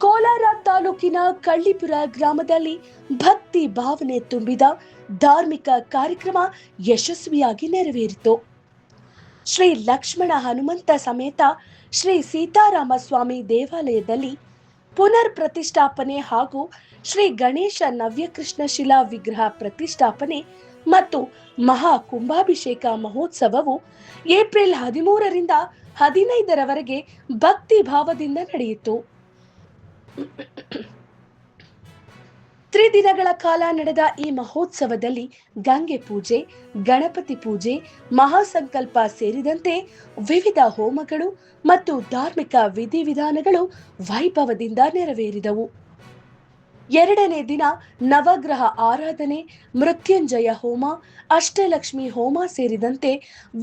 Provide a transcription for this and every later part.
ಕೋಲಾರ ತಾಲೂಕಿನ ಕಳ್ಳಿಪುರ ಗ್ರಾಮದಲ್ಲಿ ಭಕ್ತಿ ಭಾವನೆ ತುಂಬಿದ ಧಾರ್ಮಿಕ ಕಾರ್ಯಕ್ರಮ ಯಶಸ್ವಿಯಾಗಿ ನೆರವೇರಿತು. ಶ್ರೀ ಲಕ್ಷ್ಮಣ ಹನುಮಂತ ಸಮೇತ ಶ್ರೀ ಸೀತಾರಾಮ ಸ್ವಾಮಿ ದೇವಾಲಯದಲ್ಲಿ ಪುನರ್ ಪ್ರತಿಷ್ಠಾಪನೆ ಹಾಗೂ ಶ್ರೀ ಗಣೇಶ ನವ್ಯಕೃಷ್ಣ ಶಿಲಾ ವಿಗ್ರಹ ಪ್ರತಿಷ್ಠಾಪನೆ ಮತ್ತು ಮಹಾ ಕುಂಭಾಭಿಷೇಕ ಮಹೋತ್ಸವವು ಏಪ್ರಿಲ್ 13ರಿಂದ 15ರವರೆಗೆ ಭಕ್ತಿ ಭಾವದಿಂದ ನಡೆಯಿತು. ತ್ರಿದಿನಗಳ ಕಾಲ ನಡೆದ ಈ ಮಹೋತ್ಸವದಲ್ಲಿ ಗಂಗೆ ಪೂಜೆ, ಗಣಪತಿ ಪೂಜೆ, ಮಹಾಸಂಕಲ್ಪ ಸೇರಿದಂತೆ ವಿವಿಧ ಹೋಮಗಳು ಮತ್ತು ಧಾರ್ಮಿಕ ವಿಧಿವಿಧಾನಗಳು ವೈಭವದಿಂದ ನೆರವೇರಿದವು. ಎರಡನೇ ದಿನ ನವಗ್ರಹ ಆರಾಧನೆ, ಮೃತ್ಯುಂಜಯ ಹೋಮ, ಅಷ್ಟಲಕ್ಷ್ಮಿ ಹೋಮ ಸೇರಿದಂತೆ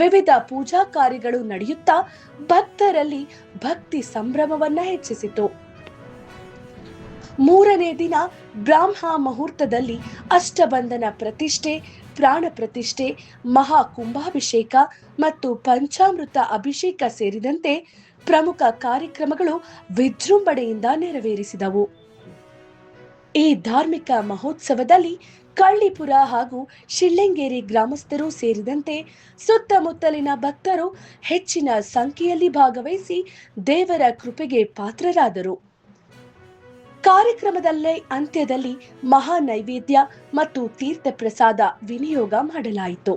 ವಿವಿಧ ಪೂಜಾ ಕಾರ್ಯಗಳು ನಡೆಯುತ್ತಾ ಭಕ್ತರಲ್ಲಿ ಭಕ್ತಿ ಸಂಭ್ರಮವನ್ನ ಹೆಚ್ಚಿಸಿತು. ಮೂರನೇ ದಿನ ಬ್ರಾಹ್ಮ ಮುಹೂರ್ತದಲ್ಲಿ ಅಷ್ಟಬಂಧನ ಪ್ರತಿಷ್ಠೆ, ಪ್ರಾಣ ಪ್ರತಿಷ್ಠೆ, ಮಹಾ ಕುಂಭಾಭಿಷೇಕ ಮತ್ತು ಪಂಚಾಮೃತ ಅಭಿಷೇಕ ಸೇರಿದಂತೆ ಪ್ರಮುಖ ಕಾರ್ಯಕ್ರಮಗಳು ವಿಜೃಂಭಣೆಯಿಂದ ನೆರವೇರಿಸಿದವು. ಈ ಧಾರ್ಮಿಕ ಮಹೋತ್ಸವದಲ್ಲಿ ಕಳ್ಳಿಪುರ ಹಾಗೂ ಶಿಳ್ಳೆಂಗೇರಿ ಗ್ರಾಮಸ್ಥರು ಸೇರಿದಂತೆ ಸುತ್ತಮುತ್ತಲಿನ ಭಕ್ತರು ಹೆಚ್ಚಿನ ಸಂಖ್ಯೆಯಲ್ಲಿ ಭಾಗವಹಿಸಿ ದೇವರ ಕೃಪೆಗೆ ಪಾತ್ರರಾದರು. ಕಾರ್ಯಕ್ರಮದಲ್ಲೇ ಅಂತ್ಯದಲ್ಲಿ ಮಹಾ ನೈವೇದ್ಯ ಮತ್ತು ತೀರ್ಥ ಪ್ರಸಾದ ವಿನಿಯೋಗ ಮಾಡಲಾಯಿತು.